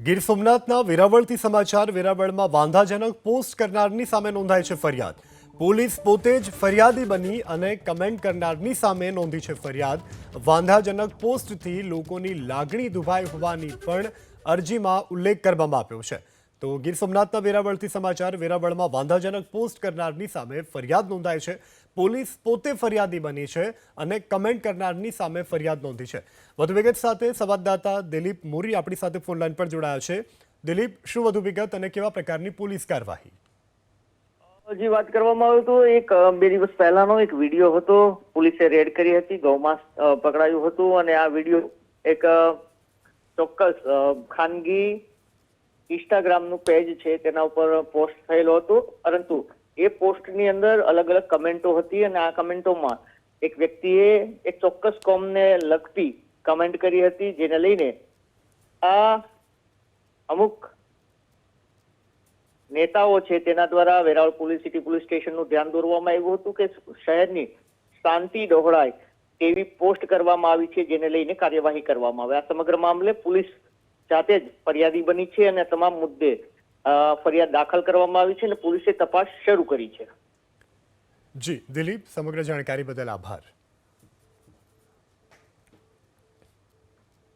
ગીર સોમનાથના વેરાવળથી સમાચાર. વેરાવળમાં વાંધાજનક પોસ્ટ કરનારની સામે નોંધાઈ છે ફરિયાદ. પોલીસ પોતે જ ફરિયાદી બની અને કમેન્ટ કરનારની સામે નોંધી છે ફરિયાદ. વાંધાજનક પોસ્ટથી લોકોની લાગણી દુભાઈ હોવાની પણ અરજીમાં ઉલ્લેખ કરવામાં આવ્યો છે. તો ગીર સોમનાથના વેરાવળથી સમાચાર. વેરાવળમાં વાંધાજનક પોસ્ટ કરનારની સામે ફરિયાદ નોંધાઈ છે. પોલીસ પોતે ફરિયાદી બની છે અને કમેન્ટ કરનારની સામે ફરિયાદ નોંધી છે. વધુ વિગત સાથે સંવાદદાતા દિલીપ મોરી આપણી સાથે ફોન લાઈન પર જોડાયા છે. દિલીપ, શું વધુ વિગત અને કેવા પ્રકારની પોલીસ કાર્યવાહી? જે વાત કરવામાં આવે તો એક 2 દિવસ પહેલાનો એક વિડીયો હતો. પોલીસે રેડ કરી હતી, ગૌમાંસ પકડાયું હતું અને આ વિડીયો એક ચોક્કસ ખાનગી ઇન્સ્ટાગ્રામનું પેજ છે તેના ઉપર પોસ્ટ થયેલો હતો. પરંતુ એ પોસ્ટની અંદર અલગ અલગ કમેન્ટો હતી અને આ કમેન્ટોમાં એક વ્યક્તિએ એક ચોક્કસ કોમને લગતી કમેન્ટ કરી હતી, જેને લઈને આ અમુક નેતાઓ છે તેના દ્વારા વેરાવળ પોલીસ સિટી પોલીસ સ્ટેશનનું ધ્યાન દોરવામાં આવ્યું હતું કે શહેરની શાંતિ ડહોળાય તેવી પોસ્ટ કરવામાં આવી છે, જેને લઈને કાર્યવાહી કરવામાં આવે. આ સમગ્ર મામલે પોલીસ જાતે જ ફરિયાદી બની છે અને તમામ મુદ્દે ફરિયાદ દાખલ કરવામાં આવી છે અને પોલીસે તપાસ શરૂ કરી છે. જી દિલીપ, સમગ્ર જાણકારી બદલ આભાર.